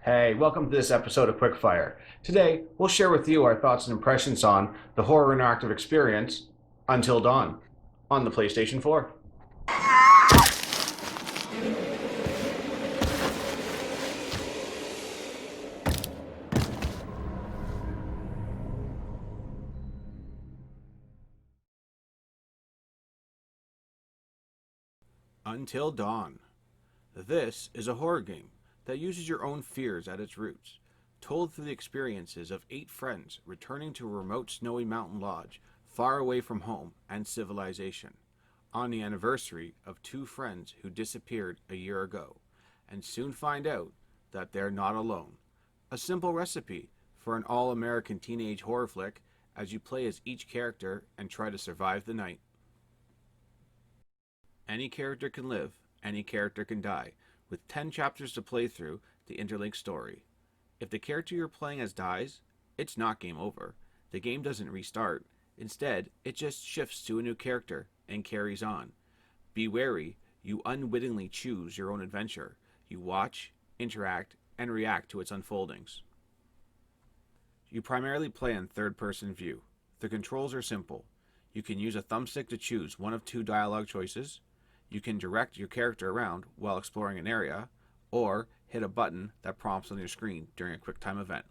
Hey, welcome to this episode of Quickfire. Today, we'll share with you our thoughts and impressions on the horror interactive experience Until Dawn on the PlayStation 4. Until Dawn. This is a horror game that uses your own fears at its roots, told through the experiences of 8 friends returning to a remote snowy mountain lodge far away from home and civilization, on the anniversary of 2 friends who disappeared a year ago, and soon find out that they're not alone. A simple recipe for an all-American teenage horror flick as you play as each character and try to survive the night. Any character can live, any character can die, with 10 chapters to play through the interlinked story. If the character you're playing as dies, it's not game over. The game doesn't restart. Instead, it just shifts to a new character and carries on. Be wary, you unwittingly choose your own adventure. You watch, interact, and react to its unfoldings. You primarily play in third-person view. The controls are simple. You can use a thumbstick to choose one of 2 dialogue choices. You can direct your character around while exploring an area, or hit a button that prompts on your screen during a QuickTime event.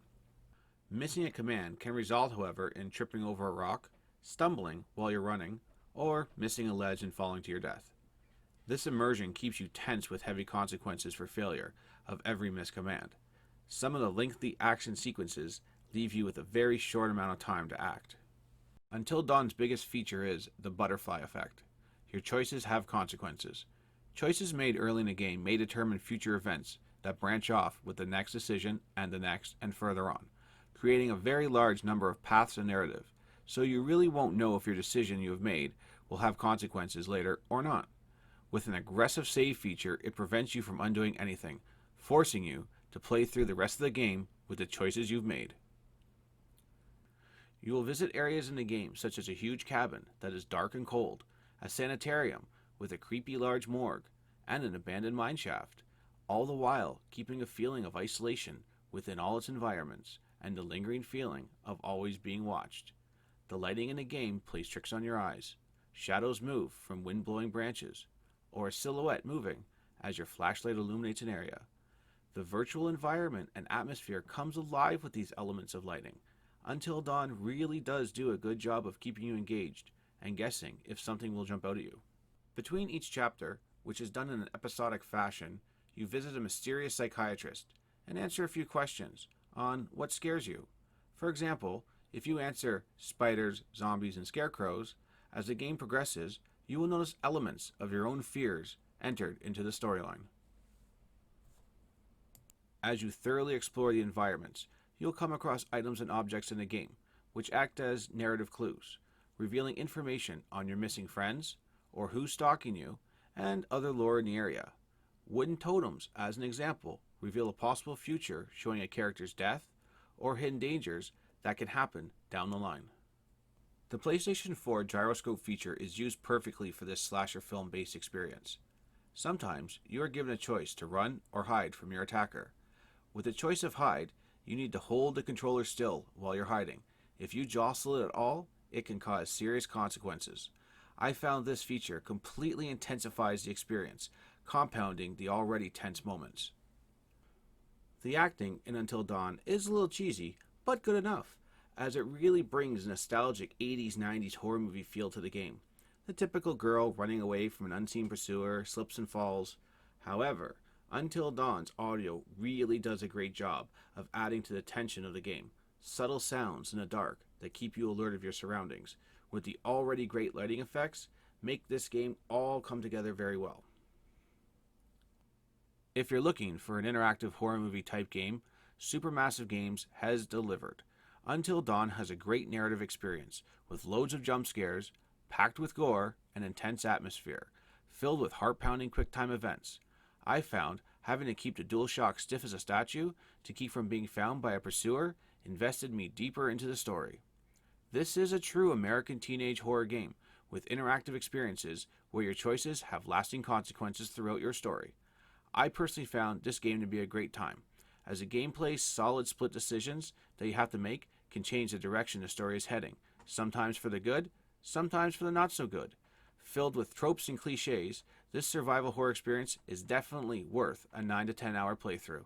Missing a command can result, however, in tripping over a rock, stumbling while you're running, or missing a ledge and falling to your death. This immersion keeps you tense with heavy consequences for failure of every missed command. Some of the lengthy action sequences leave you with a very short amount of time to act. Until Dawn's biggest feature is the butterfly effect. Your choices have consequences. Choices made early in the game may determine future events that branch off with the next decision and the next and further on, creating a very large number of paths in narrative, so you really won't know if your decision you have made will have consequences later or not. With an aggressive save feature, it prevents you from undoing anything, forcing you to play through the rest of the game with the choices you've made. You will visit areas in the game such as a huge cabin that is dark and cold, a sanitarium with a creepy large morgue, and an abandoned mineshaft, all the while keeping a feeling of isolation within all its environments and the lingering feeling of always being watched. The lighting in the game plays tricks on your eyes. Shadows move from wind-blowing branches, or a silhouette moving as your flashlight illuminates an area. The virtual environment and atmosphere comes alive with these elements of lighting. Until Dawn really does do a good job of keeping you engaged and guessing if something will jump out at you. Between each chapter, which is done in an episodic fashion, you visit a mysterious psychiatrist and answer a few questions on what scares you. For example, if you answer spiders, zombies, and scarecrows, as the game progresses, you will notice elements of your own fears entered into the storyline. As you thoroughly explore the environments, you'll come across items and objects in the game, which act as narrative clues, revealing information on your missing friends, or who's stalking you, and other lore in the area. Wooden totems, as an example, reveal a possible future showing a character's death, or hidden dangers that can happen down the line. The PlayStation 4 gyroscope feature is used perfectly for this slasher film-based experience. Sometimes you are given a choice to run or hide from your attacker. With the choice of hide, you need to hold the controller still while you're hiding. If you jostle it at all, it can cause serious consequences. I found this feature completely intensifies the experience, compounding the already tense moments. The acting in Until Dawn is a little cheesy, but good enough, as it really brings a nostalgic 80s-90s horror movie feel to the game. The typical girl running away from an unseen pursuer slips and falls. However, Until Dawn's audio really does a great job of adding to the tension of the game. Subtle sounds in the dark that keep you alert of your surroundings, with the already great lighting effects, make this game all come together very well. If you're looking for an interactive horror movie type game, Supermassive Games has delivered. Until Dawn has a great narrative experience, with loads of jump scares, packed with gore and intense atmosphere, filled with heart-pounding QuickTime events. I found having to keep the DualShock stiff as a statue to keep from being found by a pursuer invested me deeper into the story. This is a true American teenage horror game with interactive experiences where your choices have lasting consequences throughout your story. I personally found this game to be a great time, as the gameplay's solid split decisions that you have to make can change the direction the story is heading, sometimes for the good, sometimes for the not so good. Filled with tropes and cliches, this survival horror experience is definitely worth a 9 to 10 hour playthrough.